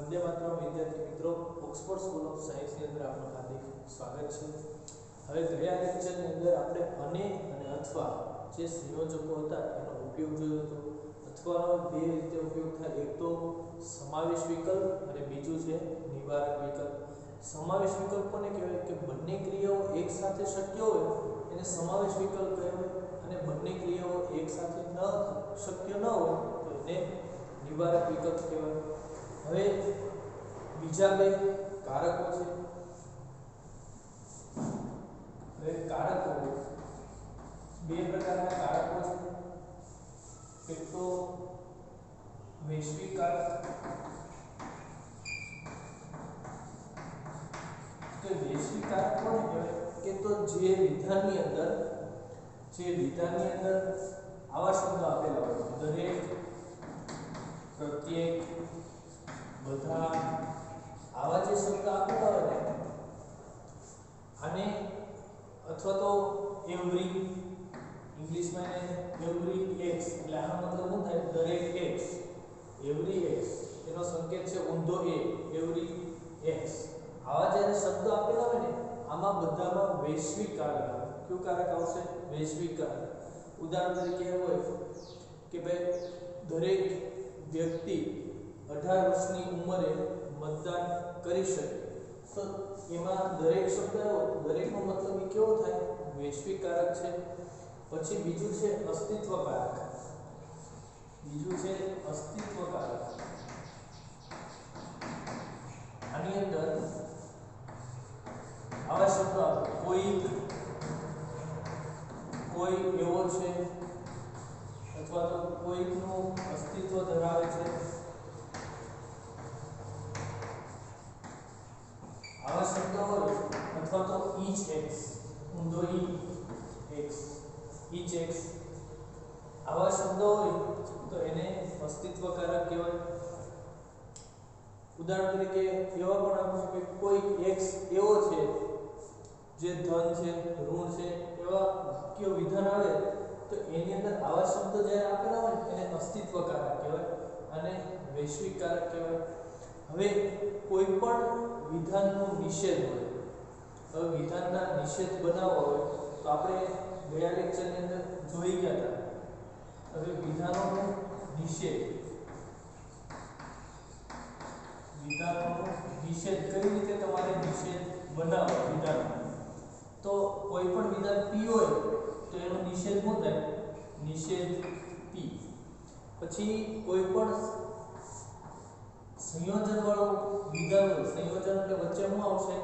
વંદે માતરમ વિદ્યાર્થી મિત્રો, Oxford school of સાયન્સની અંદર આપનું હાર્દિક સ્વાગત છે. હવે ગયા લેક્ચરની અંદર આપણે અને અથવા જે સંયોજકો હતા એનો ઉપયોગ જોયો હતો. અથવાનો બે રીતે ઉપયોગ થાય, એક તો સમાવેશ વિકલ્પ અને બીજું છે નિવારક વિકલ્પ. સમાવેશ વિકલ્પ કોને કહેવાય કે બંને ક્રિયાઓ એક સાથે શક્ય હોય એને સમાવેશ વિકલ્પ કહેવાય, અને બંને ક્રિયાઓ એક સાથે શક્ય ન હોય તો એને નિવારક વિકલ્પ કહેવાય. હવે બીજા બે કારકો છે. હવે કારકો બે પ્રકારના કારકો છે. એક તો વૈશ્વિક કારક. તો વૈશ્વિક કારક કોને કહેવાય કે તો જે વિધાનની અંદર આવા શબ્દો આપેલા હોય, દરેક, પ્રત્યેક, બધા, આવા જે શબ્દ આપેલા હોય ને આને, અથવા તો એવરી, ઇંગ્લિશમાં એને એવરી એક્સ, એટલે આનો મતલબ શું થાય દરેક એક્સ. એવરી એક્સ એનો સંકેત છે ઊંધો એ, એવરી એક્સ. આવા જે શબ્દો આપેલા હોય ને આમાં બધામાં વૈશ્વિક કારક આવે. કયું કારક આવશે? વૈશ્વિક કારક. ઉદાહરણ તરીકે એવું હોય કે ભાઈ દરેક વ્યક્તિ 18 વર્ષની ઉંમરે મતદાન કરી શકે, તો એમાં દરેક શબ્દ આવ્યો, દરેકનો મતલબ એ કેવો થાય? વૈશ્વિક કારક છે. પછી બીજું છે અસ્તિત્વ કારક. આની અંદર આવા શબ્દો આવે, કોઈ એવો છે, અથવા તો કોઈકનું અસ્તિત્વ ધરાવે છે. આવા શબ્દો હોય, અથવા તો each x, ઊંધો x, each x, આવા શબ્દો હોય તો એને અસ્તિત્વકારક કહેવાય. ઉદાહરણ તરીકે એવા પણ આપી શકે કોઈ x એવો છે જે ધન છે, ઋણ છે, એવા વાક્ય વિધાન આવે તો એની અંદર આવા શબ્દો જ્યારે આપેલા હોય એને અસ્તિત્વકારક કહેવાય અને વૈશ્વિક કારક કહેવાય. હવે કોઈ પણ વિધાનનો નિષેધ હોય, હવે વિધાનના નિષેધ બનાવવા હોય તો આપણે ગયા લેક્ચરની અંદર જોઈ ગયા હતા. હવે વિધાનોનો નિષેધ કઈ રીતે તમારે નિષેધ બનાવવો વિધાનનો? તો કોઈ પણ વિધાન p હોય તો એનો નિષેધ શું થાય? નિષેધ p. પછી કોઈ પણ સંયોજન વાળું વિધાન હોય, સંયોજન એટલે વચ્ચે શું આવશે?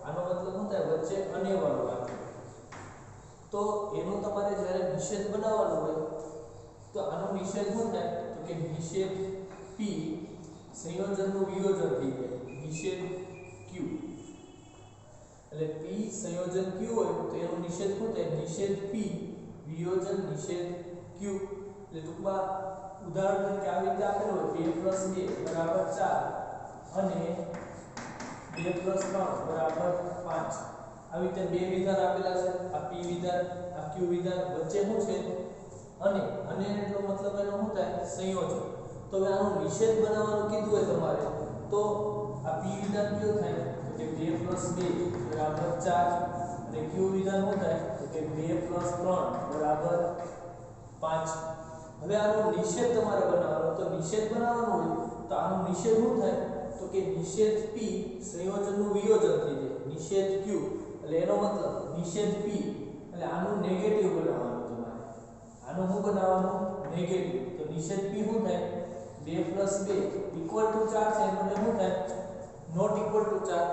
આનો મતલબ શું થાય? વચ્ચે અને વાળું આવે. તો એનું તમારે જ્યારે નિષેધ બનાવવાનું હોય તો આનો નિષેધ શું થાય? તો કે નિષેધ p સંયોજનનું વિયોજન થઈ જાય, નિષેધ q. એટલે p સંયોજન q હોય તો એનો નિષેધ શું થાય? નિષેધ p વિયોજન નિષેધ q. એટલે ટૂંકમાં ઉદાહરણ તરીકે આવી રીતે આપેલું હોય 2 + 2 = 4 અને 2 + 3 = 5. આવી રીતે બે વિધાન આપેલા છે. આ p વિધાન, આ q વિધાન, વચ્ચે શું છે? અને એટલો મતલબ એનો શું થાય? સંયોજન. તો હવે આનો નિષેધ બનાવવાનું કીધું હોય તમારે તો આ p વિધાન કયું થાય? તો કે 2 + 2 = 4 અને q વિધાન શું થાય? તો કે 2 + 3 = 5. હવે આનો નિષેધ તમારે બનાવવાનો, તો નિષેધ બનાવવાનો હોય તો આનો નિષેધ શું થાય? તો કે નિષેધ p સંયોજનનું વિયોજન થઈ જાય, નિષેધ q. એટલે એનો મતલબ નિષેધ p એટલે આનું નેગેટિવ બનાવવાનું તમારે. આનું શું બનાવવાનું? નેગેટિવ. તો નિષેધ p શું થાય? 2 + 2 = 4 છે, એટલે શું થાય? નોટ ઇક્વલ ટુ 4,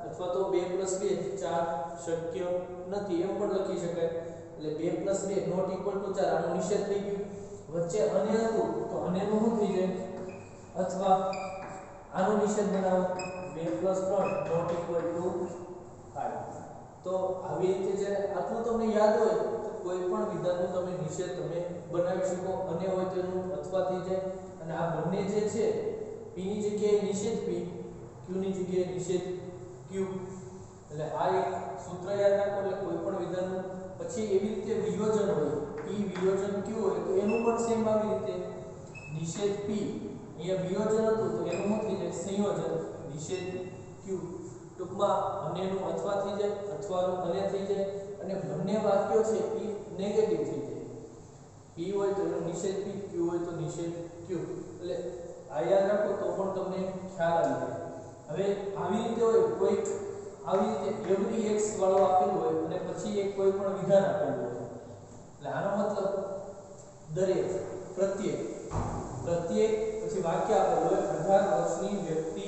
અથવા તો 2 + 2 4 શક્ય નથી એમ પણ લખી શકાય. એટલે 2 + 2 નોટ ઇક્વલ ટુ 4 આનો નિષેધ થઈ ગયો. વચ્ચે અને હતું તો અનેનું શું થઈ જાય? અથવા આનો નિષેધ બનાવો 2 + 3 નોટ ઇક્વલ ટુ 5. તો આવી રીતે જે આટલું તમને યાદ હોય તો કોઈ પણ વિધાનનો તમે નિષેધ તમે બનાવી શકો. અને હોય તો એનું અથવા થઈ જાય. અને આ બંને જે છે p ની જગ્યાએ નિષેધ p, q ની જગ્યાએ નિષેધ q. એટલે આ એક સૂત્ર યાદ રાખો. એટલે કોઈ પણ વિધાનનું પછી એવી રીતે વિયોજન હોય, p વિયોજન q હોય તો એનું પણ સેમ આવી રીતે નિષેધ p અહીંયા વિયોજન હતું તો એનું શું થઈ જાય સંયોજન નિષેધ ક્યુ ટૂંકમાં અનેનું અથવા થઈ જાય અથવાનું અને થઈ જાય અને બંને વાક્યો છે એ નેગેટિવ થઈ જાય પી હોય તો એનો નિષેધ પી ક્યુ હોય તો નિષેધ ક્યુ એટલે આ યાદ રાખો તો પણ તમને ખ્યાલ આવી જાય હવે આવી રીતે હોય કોઈક આવી રીતે એવરી એક્સ વાળો આપેલું હોય અને પછી એક કોઈ પણ વિધાન આપેલું હોય એટલે આનો મતલબ દરેક પ્રત્યેક પછી વાક્ય આપેલું હોય 18 વર્ષની વ્યક્તિ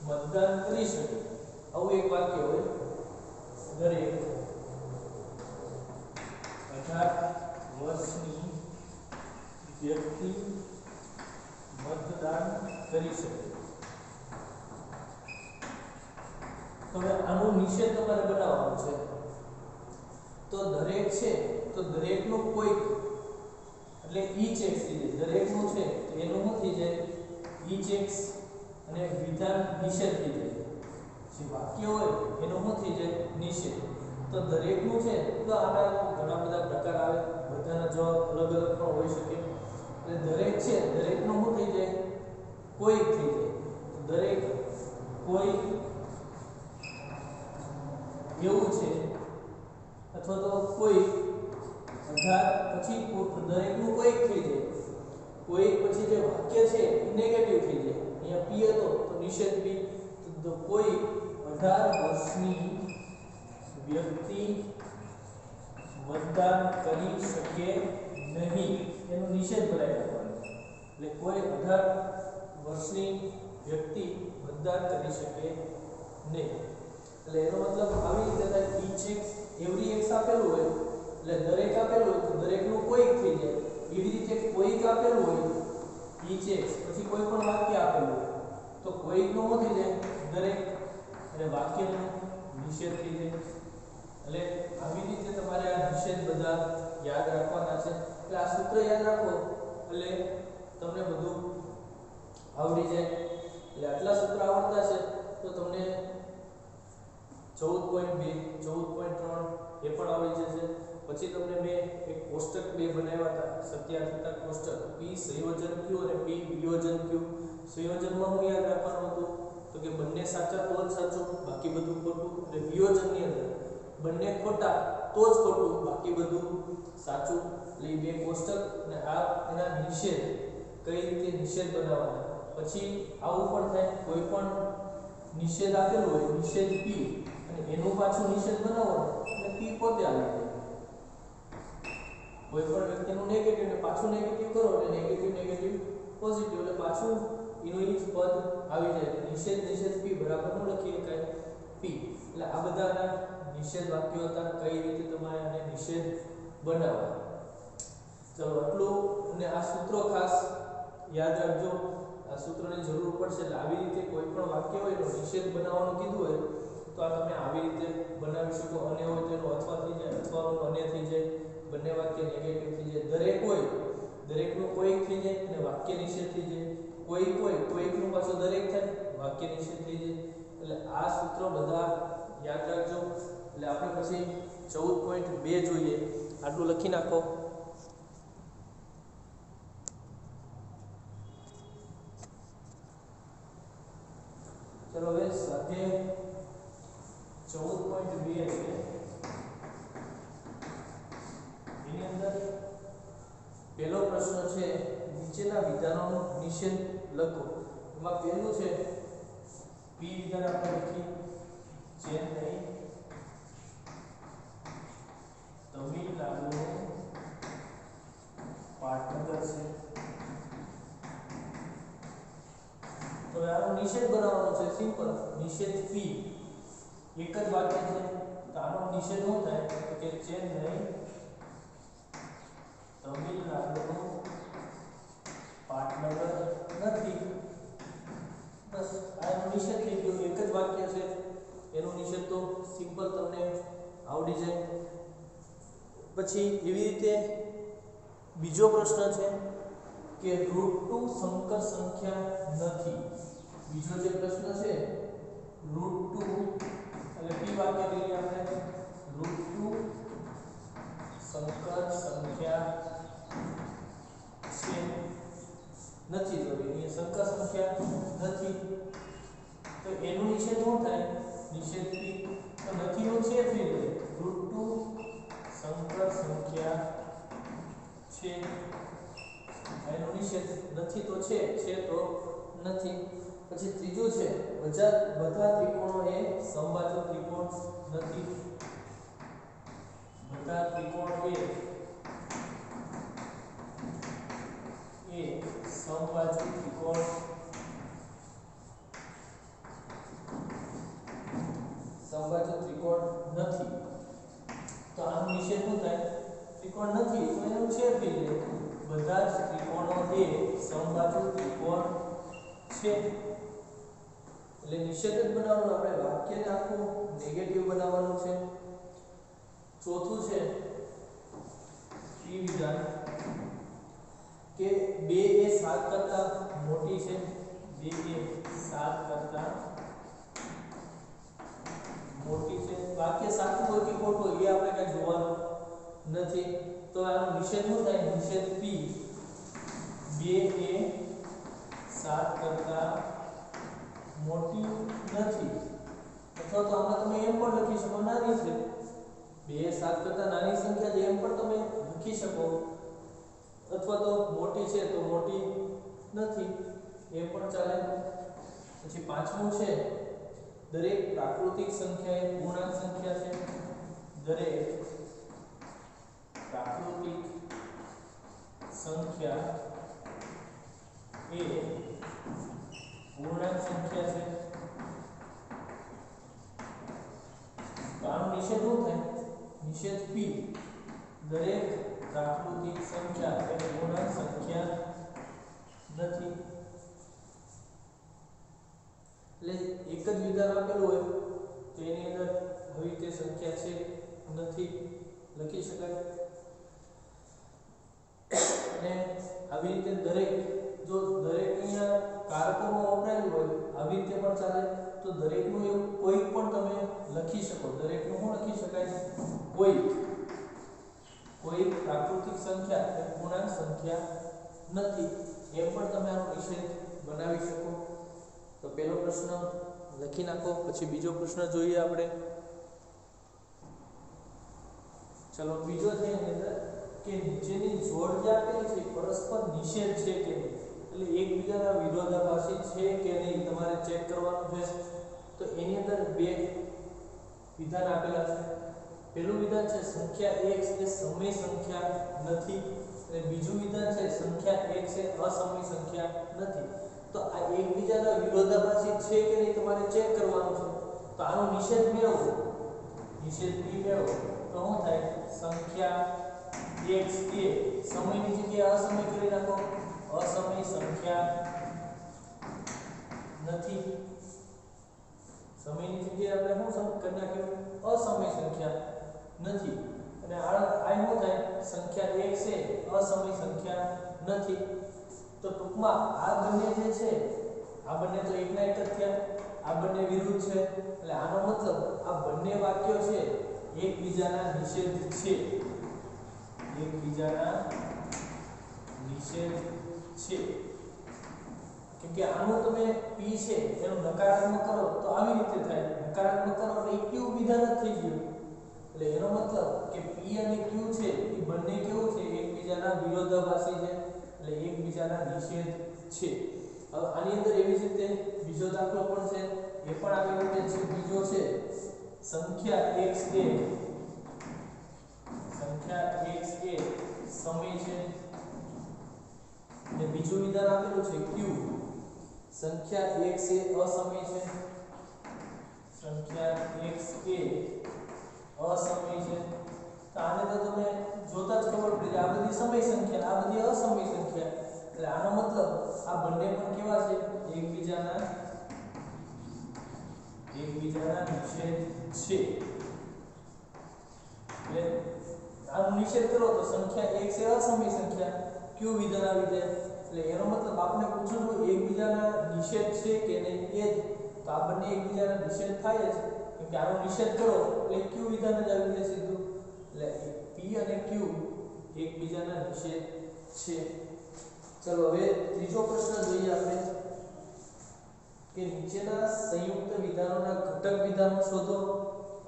મતદાન કરી શકે આવું એક વાક્ય હોય દરેક 18 વર્ષની વ્યક્તિ મતદાન કરી શકે તો હવે આનો નિષેધ તમારે બનાવવાનો છે તો દરેક છે તો દરેકનું કોઈક એટલે ઈચ એક્સ થઈ જાય દરેકનું છે તો એનું શું થઈ જાય ઈચ એક્સ અને વિધાન નિષેધ થઈ જાય જે વાક્ય હોય એનું શું થઈ જાય નિષેધ તો દરેકનું છે તો આના ઘણા બધા પ્રકાર આવે બધાના જવાબ અલગ અલગ પણ હોઈ શકે એટલે દરેક છે દરેકનું શું થઈ જાય કોઈક થઈ જાય તો દરેક કોઈ એવું છે અથવા તો કોઈ 18 પછી દરેકનું કોઈક થઈ જાય કોઈક પછી જે વાક્ય છે એ નેગેટિવ થઈ જાય અહીંયા પી હતો તો નિષેધ પી તો કોઈ 18 વર્ષની વ્યક્તિ મતદાન કરી શકે નહીં એનો નિષેધ બનાવી નાખવાનો એટલે કોઈ 18 વર્ષની વ્યક્તિ મતદાન કરી શકે નહીં એટલે એનો મતલબ આવી રીતે થાય ઈચ એક્સ એવરી એક્સ આપેલું હોય એટલે દરેક આપેલું હોય તો દરેકનું કોઈક થઈ જાય એવી રીતે કોઈક આપેલું હોય ઈચ એક્સ પછી કોઈ પણ વાક્ય આપેલું હોય તો કોઈકનું શું થઈ જાય દરેક અને વાક્યનું નિષેધ થઈ જાય એટલે આવી રીતે તમારે આ નિષેધ બધા યાદ રાખવાના છે એટલે આ સૂત્ર યાદ રાખો એટલે તમને બધું આવડી જાય એટલે આટલા સૂત્ર આવડતા છે તો તમને 14.2 14.3 એ પણ આવડી જશે પછી તમને મેં એક કોષ્ટક બે બનાવ્યા હતા સત્યાર્થતા કોષ્ટક p સંયોજન q અને p વિયોજન q સંયોજનમાં હું યાદ રાખવાનું હતું તો કે બંને સાચા તો જ સાચું બાકી બધું ખોટું અને વિયોજનની અંદર બંને ખોટા તો જ ખોટું બાકી બધું સાચું એટલે બે કોષ્ટક અને આ એના નિષેધ કઈ રીતે નિષેધ બનાવવાના પછી આવું પણ થાય કોઈ પણ નિષેધ આપેલું હોય નિષેધ p અને એનું પાછું નિષેધ બનાવવાનું એટલે p પોતે આવી જાય કોઈ પણ વ્યક્તિનું નેગેટિવ ને પાછું નેગેટિવ કરો એટલે નેગેટિવ પોઝિટિવ એટલે પાછું એનું ઈ જ પદ આવી જાય નિષેધ p બરાબર નું લખીએ કાય p એટલે આ બધાના નિષેધ વાક્યો હતા કઈ રીતે તમારે આને નિષેધ બનાવવા ચલો આટલું અને આ સૂત્રો ખાસ યાદ રાખજો આ સૂત્રની જરૂર પડશે એટલે આવી રીતે કોઈ પણ વાક્ય હોય તો નિષેધ બનાવવાનું કીધું હોય તો આ તમે આવી રીતે બનાવી શકો અને હોય તો એનો અથવા થઈ જાય અથવાનું અને થઈ જાય બંને વાક્ય નેગેટિવ થઈ જાય દરેક હોય દરેકનું કોઈક થઈ જાય અને વાક્ય નિષેધ થઈ જાય કોઈકનું પાછું દરેક થાય વાક્ય નિષેધ થઈ જાય એટલે આ સૂત્રો બધા યાદ રાખજો એટલે આપણે પછી 14.2 જોઈએ આટલું લખી નાખો ચલો હવે સાથે 14.2 છે એની અંદર પહેલો પ્રશ્ન છે નીચેના વિધાનોનો નિષેધ લખો એમાં પહેલું છે પી વિધાન આપણે લખી ચેન્નઈ તમિલનાડુનું પાટનગર છે તો આનો નિષેધ બનાવવાનો છે સિમ્પલ નિષેધ પી એક જ વાક્ય છે તો આનો નિષેધ શું થાય તો કે ચેન્નઈ તમિલનાડુનું પાટનગર નથી બસ આનો નિષેધ થઈ ગયો એક જ વાક્ય છે એનો નિષેધ તો સિમ્પલ તમને આવડી જાય પછી એવી રીતે બીજો પ્રશ્ન છે કે √2 સંકર સંખ્યા નથી બીજો જે પ્રશ્ન છે √2 એટલે p વાક્ય લઈએ આપણે √2 સંકર સંખ્યા છે નથી, તો એની સંકર સંખ્યા નથી, તો એનું નિષેધ શું થાય? નિષેધ p. તો નથી નું છે ફરી લે √2 સંકર સંખ્યા છે, એનું નિષેધ નથી તો છે તો નથી. પછી ત્રીજું છે બધા ત્રિકોણો એ સમબાજુ ત્રિકોણ નથી, બધા ત્રિકોણ એ સમબાજુ ત્રિકોણ નથી, તો આનો નિષેધ શું થાય? ત્રિકોણ નથી તો એનું છે ફરી લે બધા જ ત્રિકોણો એ સમબાજુ ત્રિકોણ છે, એટલે નિષેધ જ બનાવવાનું. આપણે વાક્યને આખું નેગેટિવ બનાવવાનું છે. ચોથું છે ઈ વિધાન કે 2 એ 7 કરતા મોટી છે, 2 એ 7 કરતા મોટી છે. વાક્ય સાચું હોય કે ખોટું એ આપણે કઈ જોવાનું નથી, તો આનો નિષેધ શું થાય? નિષેધ p. 2 એ 7 કરતા મોટી નથી, અથવા તો આમાં તમે એમ પણ લખી શકો નાની છે, 2 એ 7 કરતા નાની સંખ્યા છે એમ પણ તમે લખી શકો, અથવા તો મોટી છે તો મોટી નથી એ પણ ચાલે. પછી પાંચમું છે દરેક પ્રાકૃતિક સંખ્યા એ પૂર્ણાંક સંખ્યા છે, દરેક પ્રાકૃતિક સંખ્યા એ પૂર્ણાંક સંખ્યા છે, તો આનો નિષેધ શું થાય? નિષેધ p. દરેક પ્રાકૃતિક સંખ્યા એ પૂર્ણાંક સંખ્યા નથી, એટલે એક જ વિધાન આપેલું હોય તો એની અંદર આવી રીતે સંખ્યા છે નથી લખી શકાય. અને આવી રીતે દરેક જો દરેક અહીંયા કારકોમાં વપરાયેલું હોય આવી રીતે પણ ચાલે, તો દરેકનું એવું કોઈ પણ તમે લખી શકો. દરેકનું શું લખી શકાય? કોઈ પ્રાકૃતિક સંખ્યા એ પૂર્ણાંક સંખ્યા નથી, એમ પણ તમે આનો નિષેધ બનાવી શકો. તો પહેલો પ્રશ્ન લખી નાખો. પછી બીજો પ્રશ્ન જોઈએ આપણે. ચલો બીજો છે એની અંદર કે નીચેની જોડ જે આપેલી છે પરસ્પર નિષેધ છે કે નહીં, એટલે એકબીજાના વિરોધાભાસી છે કે નહીં તમારે ચેક કરવાનું છે. તો એની અંદર બે વિધાન આપેલા છે. પહેલું વિધાન છે સંખ્યા x એ સમય સંખ્યા નથી, અને બીજું વિધાન છે સંખ્યા x એ અસમય સંખ્યા નથી. તો આ એકબીજાના વિરોધાભાસી છે કે નહીં તમારે ચેક કરવાનું છે. તો આનો નિષેધ મેળવો, નિષેધ p મેળવો તો શું થાય? સંખ્યા x એ સમયની જગ્યાએ અસમય કરી નાખો, અસમય સંખ્યા નથી. સમયની જગ્યાએ આપણે શું કરી નાખ્યું? અસમય સંખ્યા નથી. અને આ શું થાય? સંખ્યા x એ અસમય સંખ્યા નથી. તો ટૂંકમાં આ બંને જે છે આ બંને તો એકના એક જ થયા, આ બંને વિરુદ્ધ છે, એટલે આનો મતલબ આ બંને વાક્યો છે એકબીજાના નિષેધ છે, એકબીજાના નિષેધ છે. કેમ કે આનું તમે p છે એનું નકારાત્મક કરો તો આવી રીતે થાય, નકારાત્મક કરો એટલે q વિધાન જ થઈ ગયું. એટલે એનો મતલબ કે p અને q છે એ બંને કેવું છે? એકબીજાના વિરોધાભાસી છે, એટલે એકબીજાના નિષેધ છે. હવે આની અંદર એવી જ રીતે બીજો દાખલો પણ છે, એ પણ આવી રીતે છે. બીજો છે સંખ્યા x એ સમય છે, અને બીજું વિધાન આપેલું છે q. સંખ્યા x એ અસમય છે, સંખ્યા x એ અસમય છે. તો આને તો તમે જોતા જ ખબર પડી જાય આ બધી સમય સંખ્યા, આ બધી અસમય સંખ્યા, એટલે આનો મતલબ આ બંને પણ કેવા છે? એકબીજાના નિષેધ છે. એટલે આનો નિષેધ કરો તો સંખ્યા x એ અસમય સંખ્યા, q વિધાન આવી જાય. એટલે એનો મતલબ આપણે પૂછવું એકબીજાના નિષેધ છે કે નહીં, એ જ. તો આ બંને એકબીજાના નિષેધ થાય છે, કેમ કે આનો નિષેધ કરો એટલે q વિધાન જ આવી જાય સીધું. એટલે p અને q એકબીજાના નિષેધ છે. ચલો હવે ત્રીજો પ્રશ્ન જોઈએ આપણે કે નીચેના સંયુક્ત વિધાનોના ઘટક વિધાનો શોધો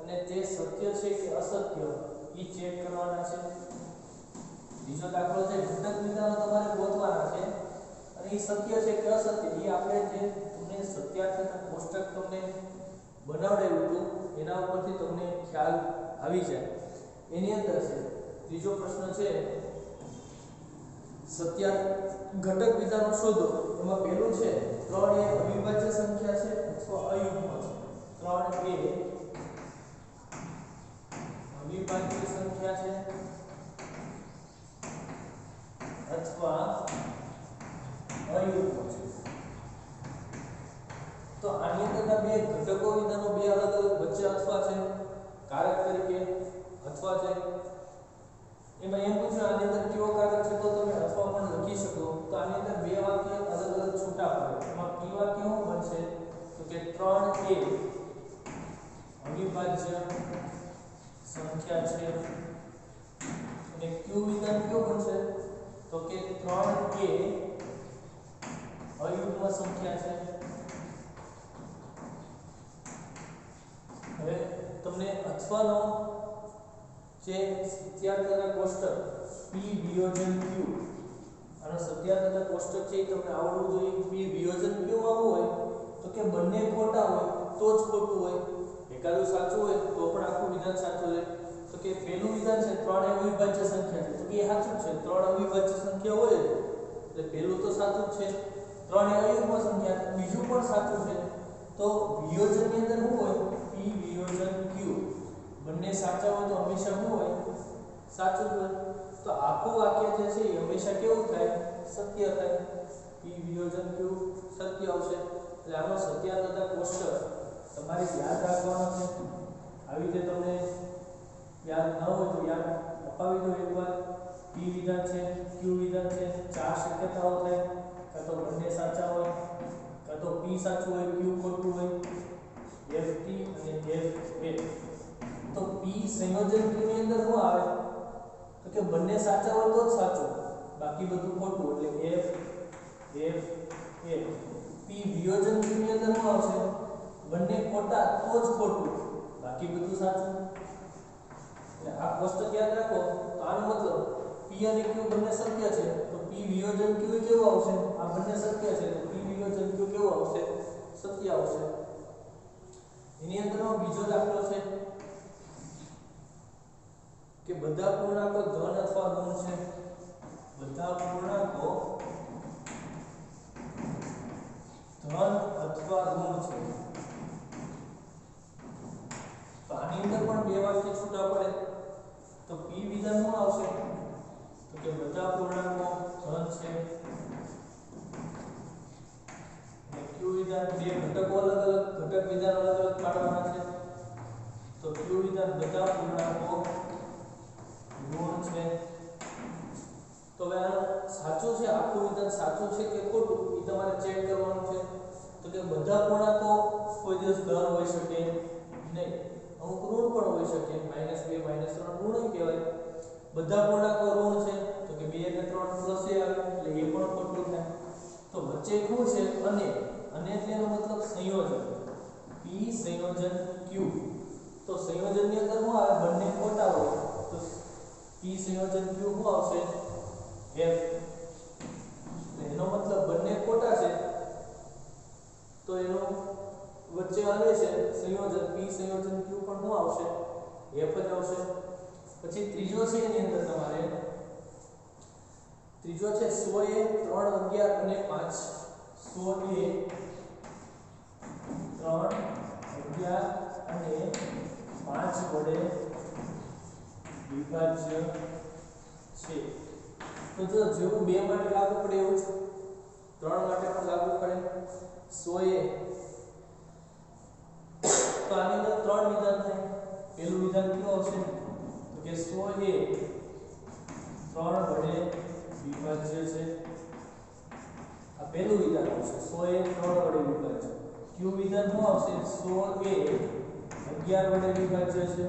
અને તે સત્ય છે કે અસત્ય એ ચેક કરવાના છે. બીજો દાખલો છે ઘટક વિધાનો તમારે ગોતવાના છે અને એ સત્ય છે કે અસત્ય એ આપણે જે તમને સત્યાર્થના કોષ્ટક તમને બનાવડાવ્યું હતું એના ઉપરથી તમને ખ્યાલ આવી જાય. એની અંદર છે ત્રીજો પ્રશ્ન છે ઘટક વિધાનો શોધો. એમાં પહેલું છે 3 એ અવિભાજ્ય સંખ્યા છે અથવા અયુગ્મ છે. 3 એ અવિભાજ્ય સંખ્યા છે અથવા અયુગ્મ છે. તો આની અંદરના બે ઘટકો વિધાનો બે અલગ અલગ વચ્ચે અથવા છે કારક તરીકે અથવા છે. એમાં એમ પૂછ્યું આની અંદર કેવો કારક છે તો તમે અથવા પણ લખી શકો. તો આની અંદર બે વાક્ય અલગ અલગ છૂટા પડે. એમાં p વાક્ય શું બનશે તો કે 3 એ અવિભાજ્ય સંખ્યા છે અને q વિધાન કયો બનશે તો કે 3 એ અયુગ્મ સંખ્યા છે. હવે તમને અથવાનો જે સત્યાર્થના કોષ્ટક p વિયોજન q આનો સત્યાર્થના કોષ્ટક છે એ તમને આવડવું જોઈએ. p વિયોજન q આવું હોય તો કે બંને ખોટા હોય તો જ ખોટું હોય. એકાદું સાચું હોય તો પણ આખું વિધાન સાચું હોય. તો કે પહેલું વિધાન છે 3 અવિભાજ્ય સંખ્યા છે તો કે એ સાચું છે. 3 અવિભાજ્ય સંખ્યા હોય એટલે પહેલું તો સાચું જ છે. 3 એ અયુગ્મ સંખ્યા છે બીજું પણ સાચું છે. તો વિયોજનની અંદર શું હોય p વિયોજન q બંને સાચા હોય તો હંમેશા શું હોય સાચું જ હોય. તો આખું વાક્ય જે છે એ હંમેશા કેવું થાય સત્ય થાય. p વિયોજન q સત્ય આવશે. એટલે આનો સત્યાર્થતા કોષ્ટક તમારે યાદ રાખવાનો છે. આવી રીતે તમને યાદ ન હોય તો યાદ અપાવી દો એકવાર. p વિધાન છે q વિધાન છે ચાર શક્યતાઓ થાય. કાં તો બંને સાચા હોય કાં તો p સાચું હોય q ખોટું હોય ft અને fa. તો p સંયોજન q ની અંદર શું આવે તો કે બંને સાચા હોય તો જ સાચું બાકી બધું ખોટું એટલે f f a. p વિયોજન q ની અંદર શું આવશે બંને ખોટા તો જ ખોટું બાકી બધું સાચું. એટલે આ કોષ્ટક યાદ રાખો. તો આનો મતલબ p અને q બંને સત્ય છે તો p વિયોજન q કેવું આવશે આ બંને સત્ય છે તો p વિયોજન q કેવું આવશે સત્ય આવશે. એની અંદરનો બીજો દાખલો છે કે બધા પૂર્ણાંકો ધન અથવા ઋણ છે. બધા પૂર્ણાંકો ધન અથવા ઋણ છે. તો આની અંદર પણ બે વાક્ય છૂટા પડે. તો p વિધાન શું આવશે તો કે બધા પૂર્ણાંકો ધન છે અને q વિધાન બે ઘટકો અલગ અલગ ઘટક વિધાન અલગ અલગ પાડવાના છે. તો q વિધાન બધા પૂર્ણાંકો ઋણ છે. તો હવે આ સાચું છે આખું વિધાન સાચું છે કે ખોટું એ તમારે ચેક કરવાનું છે. તો કે બધા પૂર્ણાંકો કોઈ દિવસ ધન હોઈ શકે નહીં. અમુક ઋણ પણ હોઈ શકે -2 -3 ઋણ કહેવાય. બધા પૂર્ણાંકો ઋણ છે તો કે 2 અને 3 પ્લસ એ આવે એટલે એ પણ ખોટું થાય. તો વચ્ચે શું છે અને એટલે એનો મતલબ સંયોજન p સંયોજન q. તો સંયોજનની અંદર શું આવે બંને ખોટા હોય તો p સંયોજન q શું આવશે f. એનો મતલબ બંને ખોટા છે તો એનો વચ્ચે આવે છે સંયોજન p સંયોજન q પણ શું આવશે f જ આવશે. પછી ત્રીજો છે એની અંદર તમારે ત્રીજો છે 100 એ 3 11 અને 5 100 એ 3 11 અને 5 વડે વિભાજ્ય છે. તો જો જેવું 2 માટે લાગુ પડે એવું જ 3 માટે પણ લાગુ પડે. 100 એ તો આની અંદર 3 વિધાન થાય. પહેલું વિધાન કયું આવશે તો કે 100 એ 3 વડે વિભાજ્ય છે. આ પહેલું વિધાન આવશે 100 એ 3 વડે વિભાજ્ય. q વિધાન શું આવશે 100 એ 11 વડે વિભાજ્ય છે.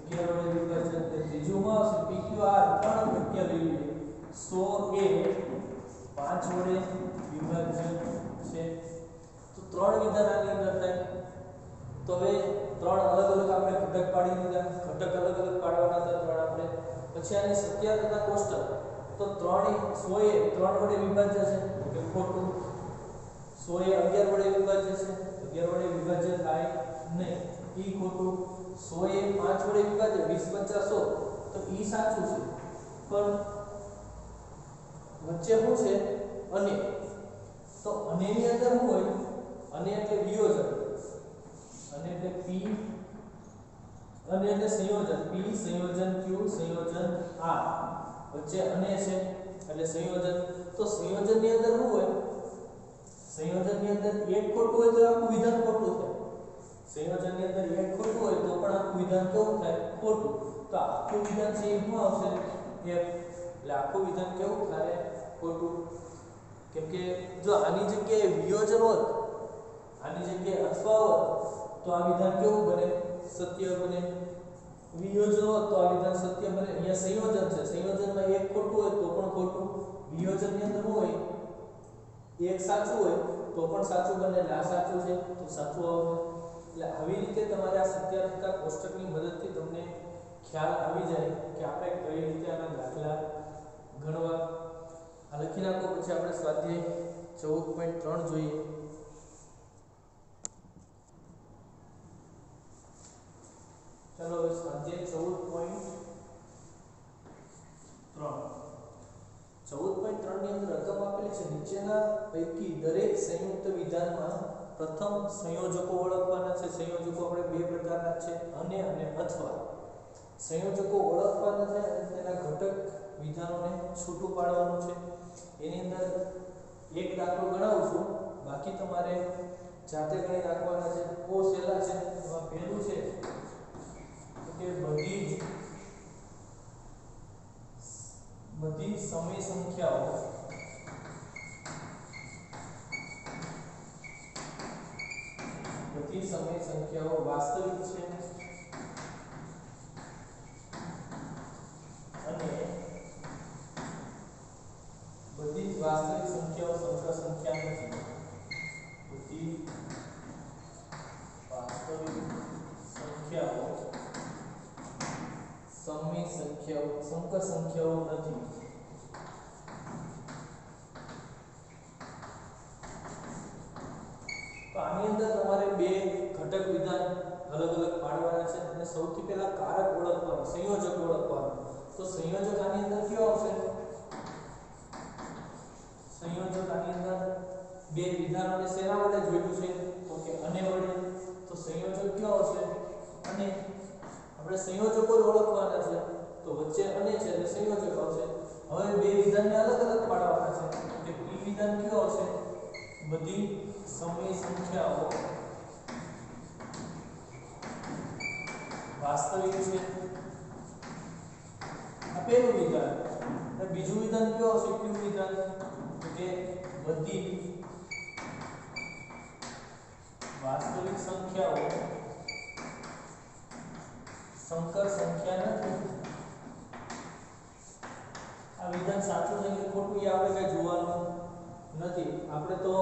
11 વડે વિભાજન એટલે ત્રીજું માં આવશે PQR ત્રણ વાક્ય લઈ લઈએ 100 એ 5 વડે વિભાજન છે તો ત્રણ વિધાન આની અંદર થાય તો હવે ત્રણ અલગ અલગ આપણે ઘટક પાડી દીધા ઘટક અલગ અલગ પાડવાના હતા ત્રણ આપણે પછી આની સત્યાગ્રતા કોષ્ટક તો 3 એ 100 એ 3 વડે વિભાજ્ય છે કે ખોટું 100 એ 11 વડે વિભાજ્ય છે 11 વડે વિભાજ્ય થાય નહીં ઈ ખોટું 100 એ 5 વડે વિભાજ્ય 20 × 100 તો ઈ સાચું છે પણ વચ્ચે શું છે અને તો અને ની અંદર શું હોય અને એટલે વિયોજન અને એટલે p અને એટલે સંયોજન p સંયોજન q સંયોજન r વચ્ચે અને છે એટલે સંયોજન તો સંયોજનની અંદર શું હોય સંયોજનની અંદર એક ખોટું હોય તો આખું વિધાન ખોટું થાય સંયોજનની અંદર એક ખોટું હોય તો પણ આખું વિધાન કેવું થાય ખોટું તો આખું વિધાન છે એ શું આવશે f એટલે આખું વિધાન કેવું થાય ખોટું કેમ કે જો આની જગ્યાએ વિયોજન હોત આની જગ્યાએ અથવા હોત તો આ વિધાન કેવું બને સત્ય બને વિયોજન હોત તો આ વિધાન સત્ય બને અહીંયા સંયોજન છે સંયોજનમાં એક ખોટું હોય તો પણ ખોટું વિયોજનની અંદર હોય એક સાચું હોય તો પણ સાચું બને એટલે આ સાચું છે તો સાચું આવશે એટલે આવી રીતે તમારે આ સત્યાગ્રતા કોષ્ટકની મદદથી તમને ખ્યાલ આવી જાય કે આપણે કઈ રીતે આના દાખલા ગણવા આ લખી નાખો પછી આપણે સ્વાધ્યાય 14.3 જોઈએ ચાલો હવે સ્વાધ્યાય 14.3 ની અંદર રકમ આપેલી છે નીચેના પૈકી દરેક સંયુક્ત વિધાનમાં પ્રથમ સંયોજકો ઓળખવાના છે સંયોજકો આપણે બે પ્રકારના છે અને અથવા સંયોજકો ઓળખવાના છે અને તેના ઘટક વિધાનોને છૂટું પાડવાનું છે એની અંદર એક દાખલો ગણાવું છું બાકી તમારે જાતે ગણી નાખવાના છે બહુ સહેલા છે એમાં પહેલું છે કે બધી સમય સંખ્યાઓ વાસ્તવિક છે અને બધી જ વાસ્તવિક સંખ્યાઓ સંકર સંખ્યા નથી બધી વાસ્તવિક સંખ્યાઓ સમય સંખ્યાઓ સંકર સંખ્યાઓ નથી તો આની અંદર તમારે બે ઘટક વિધાન અલગ અલગ પાડવાના છે અને સૌથી પહેલા કારક ઓળખવાનો સંયોજક ઓળખવાનો તો સંયોજક આની અંદર કયો આવશે સંયોજક આની અંદર બે વિધાનોને શેના વડે જોડ્યું છે તો કે અને વડે તો સંયોજક કયો આવશે અને આપણે સંયોજકો ઓળખવાના છે તો વચ્ચે અને છે એટલે સંયોજક આવશે હવે બે વિધાનને અલગ અલગ પાડવાના છે કે p વિધાન કયો આવશે બધી સમય સંખ્યાઓ વાસ્તવિક છે આ પહેલું વિધાન અને બીજું વિધાન કયો આવશે q વિધાન તો કે બધી વાસ્તવિક સંખ્યાઓ સંકર સંખ્યા નથી આ વિધાન સાચું છે કે ખોટું એ આપણે કઈ જોવાનું નથી આપણે તો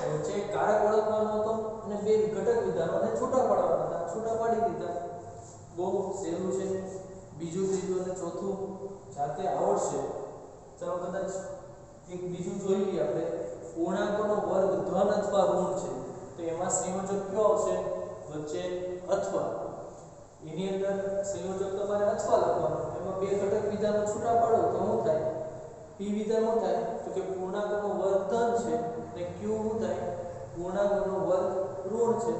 વચ્ચે કારક ઓળખવાનો હતો અને બે ઘટક વિધાનોને છૂટા પાડવાના હતા છૂટા પાડી દીધા બહુ સહેલું છે બીજું ત્રીજું અને ચોથું જાતે આવડશે ચાલો કદાચ એક બીજું જોઈ લઈએ આપણે પૂર્ણાંકોનો વર્ગ ધન અથવા ઋણ છે તો એમાં સંયોજક કયો આવશે વચ્ચે અથવા એની અંદર સંયોજક તમારે અથવા લખવાનો એમાં બે ઘટક વિધાનો છૂટા પાડો તો શું થાય p વિધાન શું થાય તો કે પૂર્ણાંકોનો વર્ગ ધન છે અને q શું થાય પૂર્ણાંકોનો વર્ગ ઋણ છે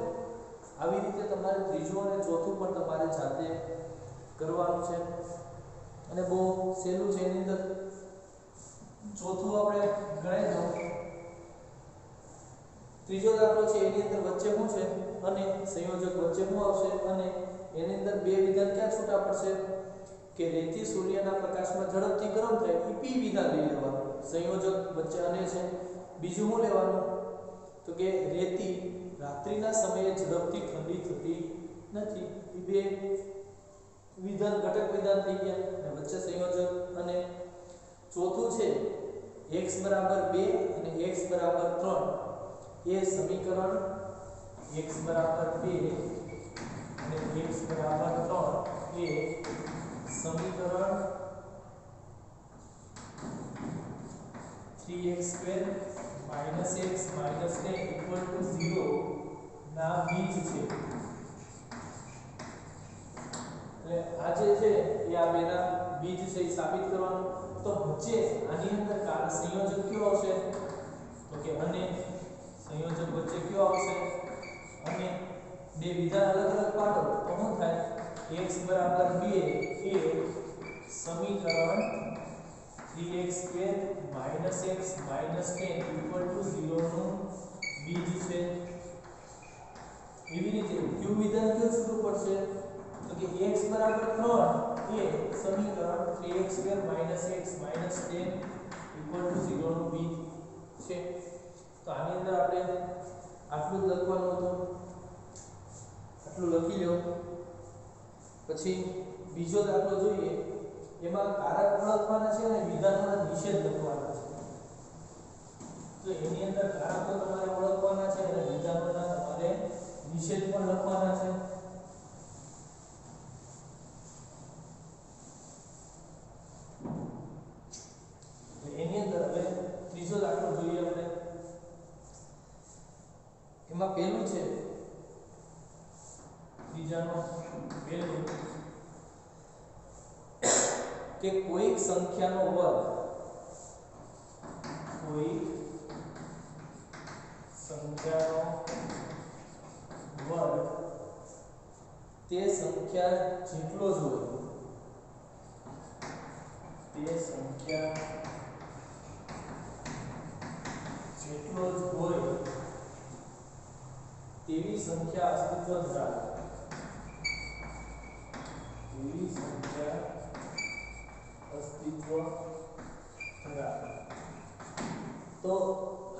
આવી રીતે તમારે ત્રીજું અને ચોથું પણ તમારે જાતે કરવાનું છે અને બહુ સહેલું છે એની અંદર ચોથું આપણે ગણાઈ દઉં ત્રીજો દાખલો છે એની અંદર વચ્ચે શું છે અને સંયોજક વચ્ચે શું આવશે અને એની અંદર બે વિધાન ક્યાં છૂટા પડશે કે રેતી સૂર્યના પ્રકાશમાં ઝડપથી ગરમ થાય એ p વિધાન લઈ લેવાનું સંયોજક વચ્ચે અને છે બીજું શું લેવાનું તો કે રેતી રાત્રિના સમયે ઝડપથી ઠંડી થતી નથી. એ બે વિધાન ઘટક વિધાન થઈ ગયા અને વચ્ચે સંયોજક. અને ચોથું છે x બરાબર 2 અને x બરાબર 3 એ સમીકરણ x બરાબર 2 અને x બરાબર 3 એ સમીકરણ 3x² - x - 10 = 0 ના બીજ છે. એટલે આ જે છે એ આ બેના બીજ છે એ સાબિત કરવાનું. તો વચ્ચે આની અંદર સંયોજક કયો આવશે? તો કે અને સંયોજક વચ્ચે કયો આવશે? અને બે વિધાન અલગ અલગ પાડો તો શું થાય? x બરાબર 2 એ સમીકરણ 3x² - x - 10 = 0 નું બીજ છે. એવી રીતે q વિધાન કયું છૂટું પડશે? તો કે x બરાબર 3 એ સમીકરણ 3x² - x - 10 = 0 નું બીજ છે. તો આની અંદર આપણે આટલું જ લખવાનું હતું. આટલું લખી લો. પછી બીજો દાખલો જોઈએ. એમાં કારક ઓળખવાના છે અને વિધાનોના નિષેધ લખવાના છે. તો એની અંદર કારકો તમારે ઓળખવાના છે અને વિધાનોના તમારે નિષેધ પણ લખવાના છે. એની અંદર હવે ત્રીજો દાખલો જોઈએ આપણે. એમાં પહેલું છે ત્રીજાનો પહેલું કે કોઈક સંખ્યાનો વર્ગ તે સંખ્યા જેટલો જ હોય તેવી સંખ્યા અસ્તિત્વ ધરાવે. તો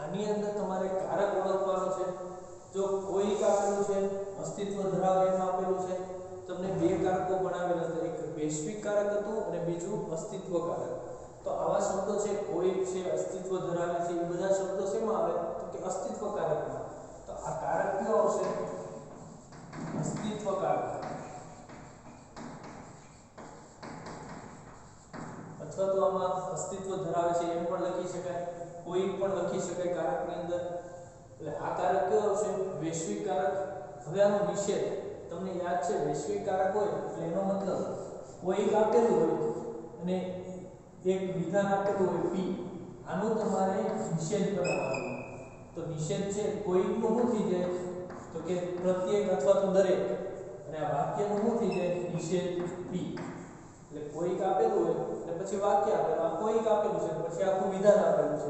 આની અંદર તમારે કારક ઓળખવાનો છે. જો કોઈક આપેલું છે અસ્તિત્વ ધરાવે એમ આપેલું છે. તમને બે કારકો બનાવેલા હતા. એક વૈશ્વિક કારક હતું અને બીજું અસ્તિત્વ કારક. તો આવા શબ્દો છે કોઈક છે, અસ્તિત્વ ધરાવે છે, એ બધા શબ્દો શેમાં આવે? તો કે અસ્તિત્વ કારકમાં. તો આ કારક કયો આવશે? અસ્તિત્વ કારક. અથવા તો આમાં અસ્તિત્વ ધરાવે છે એમ પણ લખી શકાય, કોઈ પણ લખી શકાય કારકની અંદર. એટલે આ કારક કયો આવશે? વૈશ્વિક કારક. હવે આનો નિષેધ તમને યાદ છે, વૈશ્વિક કારક હોય એટલે એનો મતલબ કોઈક આપેલું હોય અને એક વિધાન આપેલું હોય p. આનો તમારે નિષેધ બનાવવાનો. તો નિષેધ છે કોઈકનું શું થઈ જાય? તો કે પ્રત્યેક અથવા તો દરેક. અને આ વાક્યનું શું થઈ જાય? નિષેધ p. એટલે કોઈક આપેલું હોય એટલે પછી વાક્ય આપેલું. આ કોઈક આપેલું છે પછી આખું વિધાન આપેલું છે.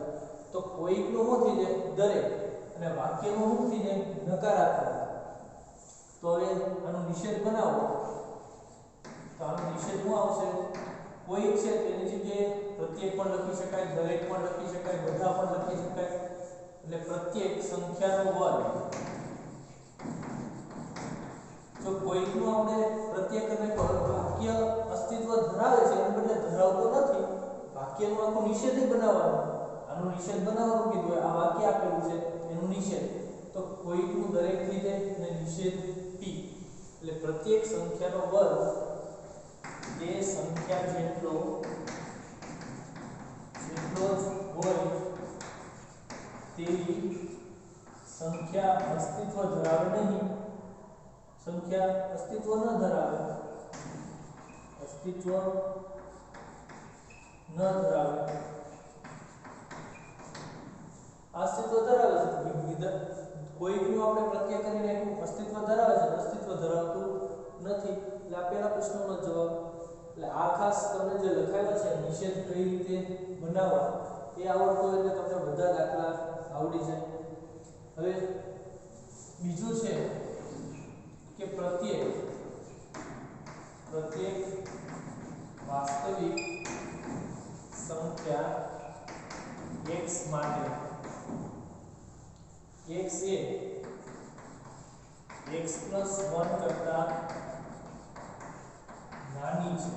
તો કોઈકનું શું થઈ જાય? દરેક. અને વાક્યનું શું થઈ જાય? નકારાત્મક. તો હવે આનો નિષેધ બનાવો. તો આનો નિષેધ શું આવશે? કોઈક છે તેની જગ્યાએ પ્રત્યેક પણ લખી શકાય, દરેક પણ લખી શકાય, બધા પણ લખી શકાય. એટલે પ્રત્યેક સંખ્યાનો વર્ગ. જો કોઈકનું આપણે પ્રત્યેક અને વાક્ય અસ્તિત્વ ધરાવે છે એના બદલે ધરાવતો નથી, વાક્યનું આખું નિષેધ બનાવવાનું. આનું નિષેધ બનાવવાનું કીધું. આ વાક્ય આપેલું છે એનું નિષેધ. તો કોઈકનું દરેક થઈ જાય અને નિષેધ p. એટલે પ્રત્યેક સંખ્યાનો વર્ગ એ સંખ્યા જેટલો જ હોય તેવી સંખ્યા અસ્તિત્વ ધરાવે નહીં. સંખ્યા અસ્તિત્વ ન ધરાવે. અસ્તિત્વ ન ધરાવે. અસ્તિત્વ ધરાવે છે. કોઈકનું આપણે પ્રત્યેક કરીને અસ્તિત્વ ધરાવે છે, અસ્તિત્વ ધરાવતું નથી. એટલે આ પહેલા પ્રશ્નનો જવાબ. એટલે આ ખાસ તમને જે લખાયેલો છે નિષેધ કઈ રીતે બનાવવા એ આવડતું હોય એટલે તમને બધા દાખલા આવડી જાય. હવે બીજું છે કે પ્રત્યેક વાસ્તવિક સંખ્યા x માટે x એ x + 1 કરતા નાની છે.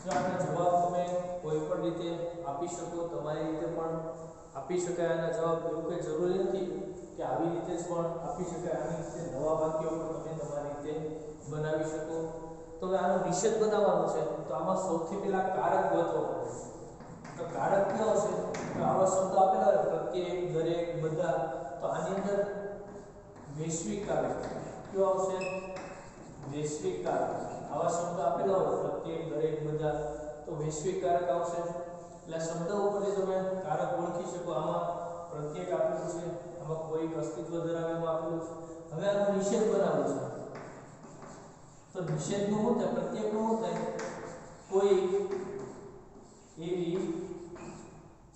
જો આનો જવાબ તમે કોઈ પણ રીતે આપી શકો, તમારી રીતે પણ આપી શકાય. આના જવાબ એવું કંઈ જરૂરી નથી કે આવી રીતે જ પણ આપી શકાય. આની રીતે નવા વાક્યો પણ તમે તમારી રીતે બનાવી શકો. તો હવે આનો નિષેધ બનાવવાનો છે, તો આમાં સૌથી પહેલા કારક ગોતવો પડે. તો કારક કયો હશે? તો આવા શબ્દો આપેલા હોય પ્રત્યેક, દરેક, બધા. તો આની અંદર વૈશ્વિક કારક કયો આવશે? વૈશ્વિક કારક. આવા શબ્દો આપેલા હોય પ્રત્યેક, દરેક, બધા, તો વૈશ્વિક કારક આવશે. એટલે શબ્દ ઉપરથી તમે કારક ઓળખી શકો. આમાં પ્રત્યેક આપેલું છે, આમાં કોઈક અસ્તિત્વ ધરાવે એમ આપેલું છે. હવે આનો નિષેધ બનાવવો છે. તો નિષેધનું શું થાય? પ્રત્યેકનું શું થાય? કોઈ એવી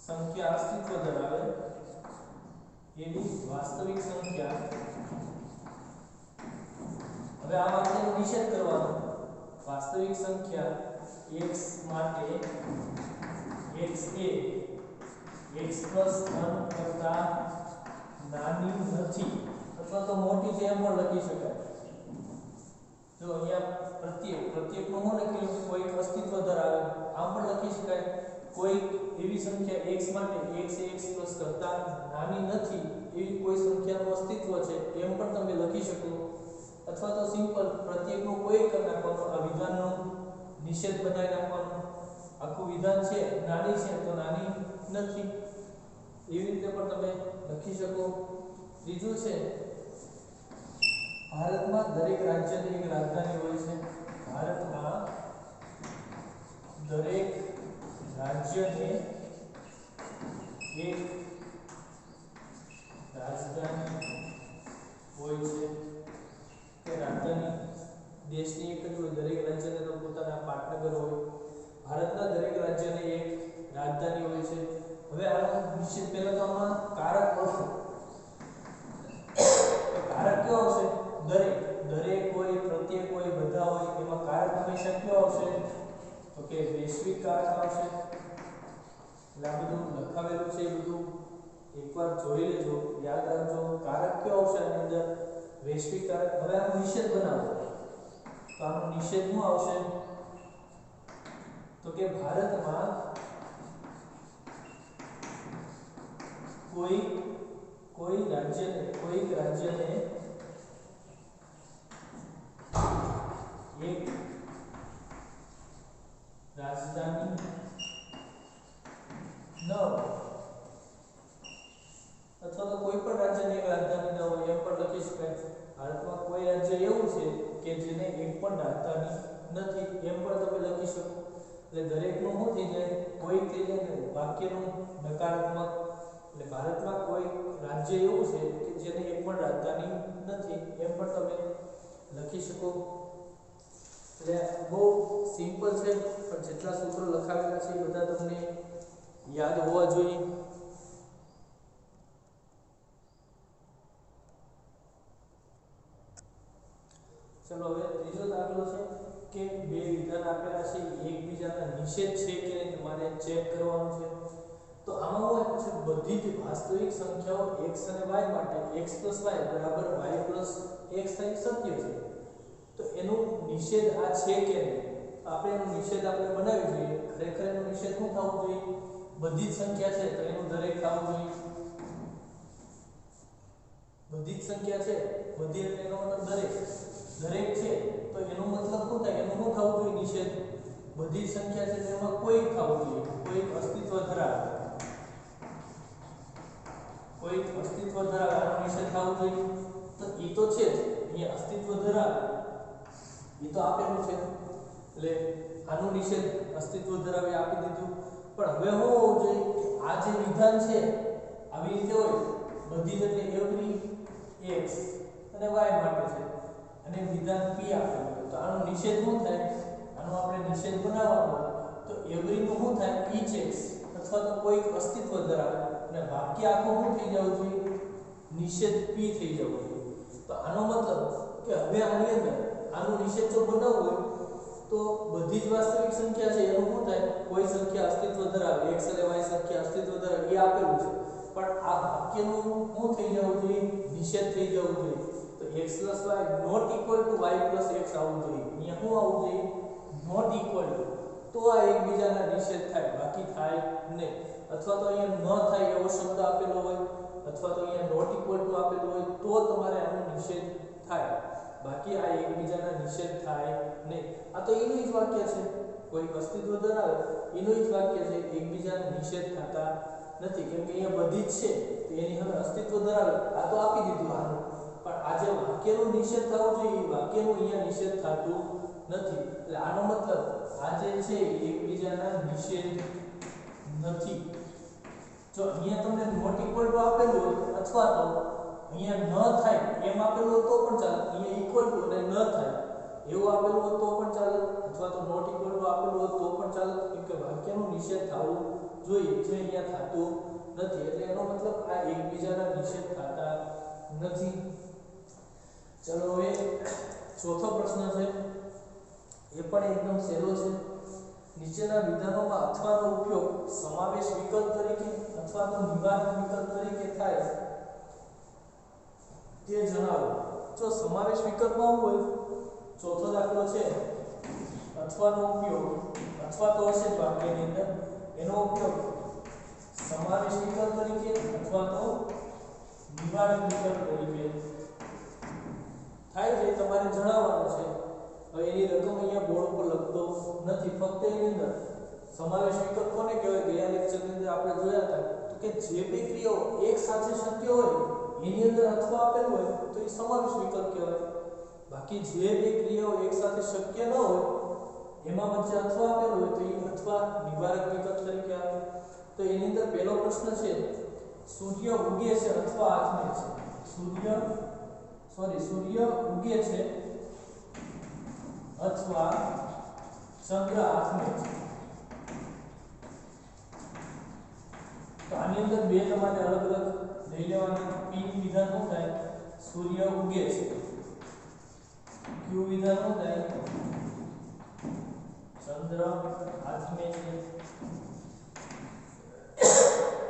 સંખ્યા અસ્તિત્વ ધરાવે એવી વાસ્તવિક સંખ્યા. હવે આ વાક્યનો નિષેધ કરવાનો. વાસ્તવિક સંખ્યા x માટે x એ x + 1 કરતા નાની નથી અથવા તો મોટી છે એમ પણ લખી શકાય. જો અહીંયા પ્રત્યેકનું શું લખેલું? કોઈ અસ્તિત્વ ધરાવે, આમ પણ લખી શકાય. કોઈ એવી સંખ્યા x માટે x એ x + કરતા નાની નથી એવી કોઈ સંખ્યાનું અસ્તિત્વ છે એમ પણ તમે લખી શકો. અથવા તો સિમ્પલ પ્રત્યેકનું કોઈ કરી નાખવાનું. આ વિધાનનો નિષેધ બનાવી નાખવાનો. આખું વિધાન છે નાની છે તો નાની નથી એવી રીતે પણ તમે લખી શકો. ત્રીજું છે ભારતમાં દરેક રાજ્યની એક રાજધાની હોય છે. ભારતમાં દરેક રાજ્યને એક રાજધાની હોય છે. કે રાજધાની દેશની એક જ હોય. દરેક રાજ્યને તો પોતાના પાટનગર હોય. ભારતના દરેક રાજ્યને એક રાજધાની હોય છે. હવે આનો નિશ્ચિત પહેલા તો આમાં કારક ઓળખો. તો કારક કયો આવશે? દરેક. દરેક હોય, પ્રત્યેક હોય, બધા હોય. એમાં કારક હંમેશા કયો આવશે? તો કે વૈશ્વિક કારક આવશે. એટલે આ બધું લખાવેલું છે એ બધું એકવાર જોઈ લેજો, યાદ રાખજો. કારક કયો આવશે આની અંદર? વૈશ્વિક કારક. હવે આનો નિષેધ બનાવો. તો આનો નિષેધ શું આવશે? તો કે ભારતમાં કોઈક રાજ્યને એક રાજધાની ન હોય. અથવા તો કોઈ પણ રાજ્યની એક રાજધાની ન હોય એમ પણ લખી શકાય. ભારતમાં કોઈ રાજ્ય એવું છે કે જેને એક પણ રાજધાની નથી એમ પણ તમે લખી શકો. એટલે દરેકનું શું થઈ જાય? કોઈક થઈ જાય ને વાક્યનું નકારાત્મક. એટલે ભારતમાં કોઈ રાજ્ય એવું છે કે જેને એક પણ રાજધાની નથી એમ પણ તમે લખી શકો. એટલે બહુ સિમ્પલ છે, પણ જેટલા સૂત્રો લખાવેલા છે એ બધા તમને યાદ હોવા જોઈએ. ચલો હવે ત્રીજો દાખલો છે કે બે વિધાન આપેલા છે, એકબીજાના નિષેધ છે કે નહીં તમારે ચેક કરવાનું છે. તો આમાં શું આપ્યું છે? બધી જ વાસ્તવિક સંખ્યાઓ x અને y માટે x + y = y + x થાય સત્ય છે. તો એનું નિષેધ આ છે કે નહીં? આપણે એનો નિષેધ આપણે બનાવી જોઈએ. ખરેખર એનો નિષેધ શું થવું જોઈએ? બધી જ સંખ્યા છે તો એનું દરેક થવું જોઈએ. બધી જ સંખ્યા છે, બધી એટલે એનો મતલબ દરેક છે તો એનો મતલબ શું થાય? એનું શું થવું જોઈએ? નિષેધ. બધી જ સંખ્યા છે તેમાં કોઈક થવું જોઈએ. કોઈક અસ્તિત્વ ધરાવે. કોઈક અસ્તિત્વ ધરાવે આનો નિષેધ થવું જોઈએ. તો એ તો છે જ, અહીંયા અસ્તિત્વ ધરાવે એ તો આપેલું છે. એટલે આનો નિષેધ અસ્તિત્વ ધરાવે આપી દીધું. પણ હવે શું હોવું જોઈએ કે આ જે વિધાન છે આવી રીતે હોય બધી જ એટલે એવરી x અને y માટે છે અને વિધાન p આપેલું હોય તો આનો નિષેધ શું થાય? આનો આપણે નિષેધ બનાવવાનો તો એવરી નું શું થાય? each x અથવા તો કોઈક અસ્તિત્વ ધરાવે અને વાક્ય આખું શું થઈ જવું જોઈએ? નિષેધ p થઈ જવું જોઈએ. તો આનો મતલબ કે હવે આની અંદર આનો નિષેધ જો બનાવવો હોય તો બધી જ વાસ્તવિક સંખ્યા છે એનું શું થાય? કોઈ સંખ્યા અસ્તિત્વ ધરાવે, x અને y સંખ્યા અસ્તિત્વ ધરાવે એ આપેલું છે. પણ આ વાક્યનું શું થઈ જવું જોઈએ? નિષેધ થઈ જવું જોઈએ. તો x y not equal to y x આવવું જોઈએ. અહીંયા શું આવવું જોઈએ? Not equal to. તો આ એકબીજાના નિષેધ થાય, બાકી થાય નહીં. અથવા તો અહીંયા ન થાય એવો શબ્દ આપેલો હોય, અથવા તો અહીંયા નોટ ઇક્વલ ટુ આપેલું હોય તો તમારે આનો નિષેધ થાય, બાકી આ એકબીજાના નિષેધ થાય નહીં. આ તો એનું જ વાક્ય છે, કોઈ અસ્તિત્વ ધરાવે એનું જ વાક્ય છે, એકબીજાના નિષેધ થતા નથી. કેમ કે અહીંયા બધી જ છે તો એની હવે અસ્તિત્વ ધરાવે. આ તો આપી દીધું આનું, પણ આ જે વાક્યનો નિષેધ થવો જોઈએ એ વાક્યનું અહીંયા નિષેધ થતું નથી. એટલે આનો મતલબ આ જે છે એકબીજાના નિષેધ નથી. જો અહીંયા તમને નોટ ઇક્વલ ટુ આપેલું હોય અથવા તો અહીંયા ન થાય એમ આપેલું હોય તો પણ ચાલે. અહીંયા ઇક્વલ ટુ અને ન થાય એવું આપેલું હોય તો પણ ચાલે, અથવા તો નોટ ઇક્વલ ટુ આપેલું હોય તો પણ ચાલે. કેમ કે વાક્યનું નિષેધ થવું જોઈએ, જે અહીંયા થતું નથી. એટલે એનો મતલબ આ એકબીજાના નિષેધ થતા નથી. ચલો હવે ચોથો પ્રશ્ન છે, એ પણ એકદમ સહેલો છે. નીચેના વિધાનોમાં અથવાનો ઉપયોગ સમાવેશ વિકલ્પ તરીકે અથવા તો નિવારક વિકલ્પ તરીકે થાય તે જણાવો. જો સમાવેશ વિકલ્પમાં હોય, ચોથો દાખલો છે અથવાનો ઉપયોગ, અથવા તો હશે વાક્યની અંદર, એનો ઉપયોગ સમાવેશ વિકલ્પ તરીકે અથવા તો નિવારક વિકલ્પ તરીકે થાય છે, તમારે જણાવવાનું છે. હવે એની રકમ અહીંયા બોર્ડ ઉપર લખતો નથી, ફક્ત એની અંદર સમાવેશ વિકલ્પ કોને કહેવાય? ગયા લેક્ચરની અંદર આપણે જોયા હતા તો કે જે બે ક્રિયાઓ એક સાથે શક્ય હોય એની અંદર અથવા આપેલું હોય તો એ સમાવેશ વિકલ્પ કહેવાય. બાકી જે બે ક્રિયાઓ એક સાથે શક્ય ન હોય એમાં વચ્ચે અથવા આપેલું હોય તો એ અથવા નિવારક વિકલ્પ તરીકે આવે. તો એની અંદર પહેલો પ્રશ્ન છે, સૂર્ય ઉગે છે અથવા આથમે છે. સૂર્ય ઉગે છે અથવા ચંદ્ર આથમે છે. તો આની અંદર બે તમારે અલગ અલગ લઈ લેવાના. પી વિધાન શું થાય? સૂર્ય ઉગે છે. ક્યુ વિધાન શું થાય? ચંદ્ર આથમે છે.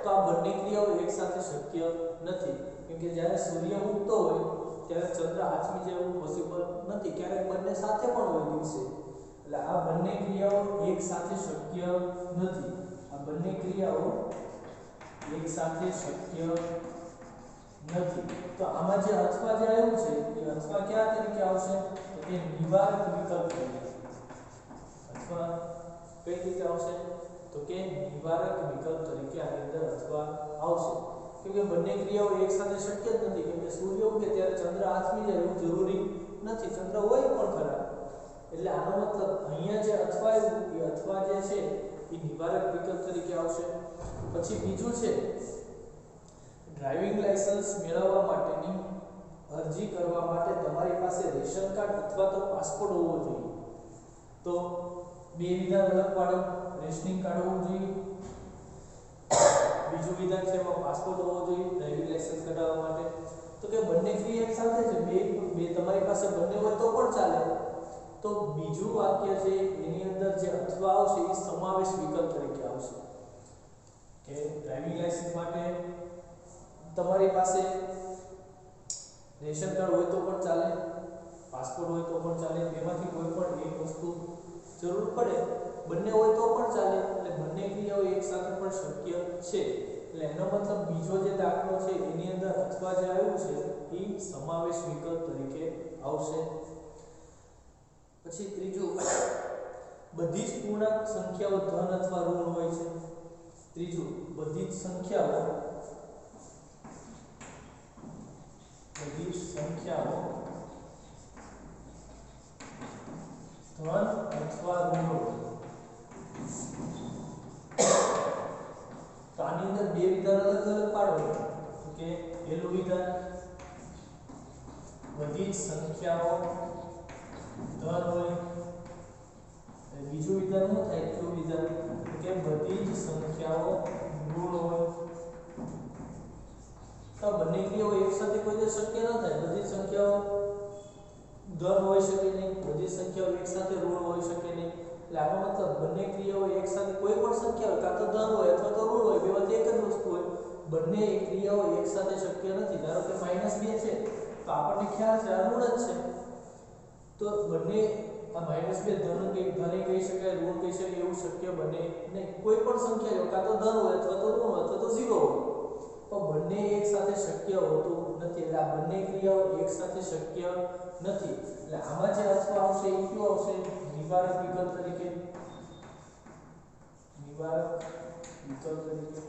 તો આ બંને ક્રિયાઓ એક સાથે શક્ય નથી, કેમ કે જ્યારે સૂર્ય ઉગતો હોય ત્યારે ચંદ્ર આથમી જાય એવું પોસિબલ નથી. ક્યારેક બંને સાથે પણ હોય દિવસે. એટલે આ બંને ક્રિયાઓ એક સાથે શક્ય નથી. આ બંને ક્રિયાઓ એક સાથે શક્ય નથી. તો આમાં જે અથવા જે આવ્યું છે એ અથવા કયા તરીકે આવશે? તો કે નિવારક વિકલ્પ તરીકે. અથવા કઈ રીતે આવશે? તો કે નિવારક વિકલ્પ તરીકે આની અંદર અથવા આવશે. કેમ કે બંને ક્રિયાઓ એક સાથે શક્ય જ નથી. કેમ કે સૂર્ય ઉગે ત્યારે ચંદ્ર આથમી જાય એવું જરૂરી નથી, ચંદ્ર હોય પણ ખરા. એટલે આનો મતલબ અહીંયા જે અથવા આવ્યું એ અથવા જે છે એ નિવારક વિકલ્પ તરીકે આવશે. પછી બીજું છે, ડ્રાઇવિંગ લાયસન્સ મેળવવા માટેની અરજી કરવા માટે તમારી પાસે રેશન કાર્ડ અથવા તો પાસપોર્ટ હોવો જોઈએ. તો બે વિધાન અલગ પાડો. રેશનિંગ કાર્ડ હોવું જોઈએ, બીજું વિધાન છે એમાં પાસપોર્ટ હોવો જોઈએ ડ્રાઇવિંગ લાયસન્સ કઢાવવા માટે. તો કે બંને ક્રિયા એક સાથે છે, બે તમારી પાસે બંને હોય તો પણ ચાલે. તો બીજું વાક્ય છે એની અંદર જે અથવા આવશે એ સમાવેશ વિકલ્પ તરીકે આવશે. કે ડ્રાઇવિંગ લાયસન્સ માટે તમારી પાસે રેશન કાર્ડ હોય તો પણ ચાલે, પાસપોર્ટ હોય તો પણ ચાલે. બેમાંથી કોઈ પણ એક વસ્તુ જરૂર પડે, બંને હોય તો પણ ચાલે. એટલે બંને ક્રિયાઓ એક સાથે પણ શક્ય છે. એટલે એનો મતલબ બીજો જે દાખલો છે એની અંદર અથવા જે આવ્યું છે એ સમાવેશ વિકલ્પ તરીકે આવશે. પછી ત્રીજું, બધી જ પૂર્ણાંક સંખ્યાઓ ધન અથવા ઋણ હોય છે. ત્રીજું, બધી જ સંખ્યાઓ ધન અથવા ઋણ હોય. તો આની અંદર બે વિધાન અલગ અલગ પાડો. કે પહેલું વિધાન, બધી જ સંખ્યાઓ ધન હોય. બીજું વિધાન શું થાય? ક્યુ વિધાન, કે બધી જ સંખ્યાઓ ઋણ હોય. તો બંને ક્રિયાઓ એક સાથે કોઈ દિવસ શક્ય ન થાય. બધી સંખ્યાઓ ધન હોઈ શકે નહીં, બધી સંખ્યાઓ એક સાથે ઋણ હોઈ શકે નહીં. એટલે આનો મતલબ બંને ક્રિયાઓ એક સાથે કોઈ પણ સંખ્યા હોય, કાં તો ધન હોય અથવા તો ઋણ હોય, બેમાંથી એક જ વસ્તુ હોય. બંને ક્રિયાઓ એક સાથે શક્ય નથી. ધારો કે -2 છે તો આપણને ખ્યાલ છે આ ઋણ જ છે. તો બંને આ -2 ધન કહી શકાય, ઋણ કહી શકાય એવું શક્ય બને નહીં. કોઈ પણ સંખ્યા જો કાં તો ધન હોય અથવા તો ઋણ હોય અથવા તો 0 હોય, પણ બંને એક સાથે શક્ય હોતું નથી. એટલે આ બંને ક્રિયાઓ એક સાથે શક્ય નથી. એટલે આમાં જે અથવા આવશે એ કયો આવશે? નિવારક વિકલ્પ તરીકે. નિવારક વિકલ્પ તરીકે.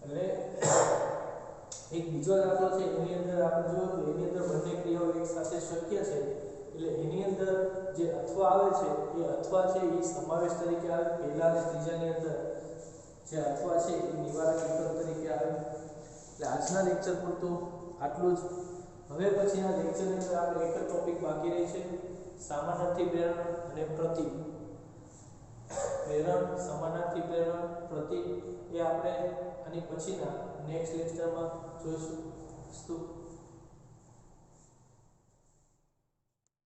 એટલે એક બીજો દાખલો છે એની અંદર આપણે જોયું તો એની અંદર બંને ક્રિયાઓ એક સાથે શક્ય છે. એટલે એની અંદર જે અથવા આવે છે એ અથવા છે એ સમાવેશ તરીકે આવે. પહેલા અને ત્રીજાની અંદર જે અથવા છે એ નિવારક વિકલ્પ તરીકે આવે. એટલે આજના લેક્ચર પૂરતું આટલું જ. હવે પછીના લેક્ચરની અંદર આપણે એક જ ટોપિક બાકી રહી છે, સમાનાર્થી પ્રેરણ અને પ્રતીક. પ્રેરણ, સમાનાર્થી પ્રેરણ, પ્રતીક એ આપણે આની પછીના નેક્સ્ટ લેક્ચરમાં જોઈશું.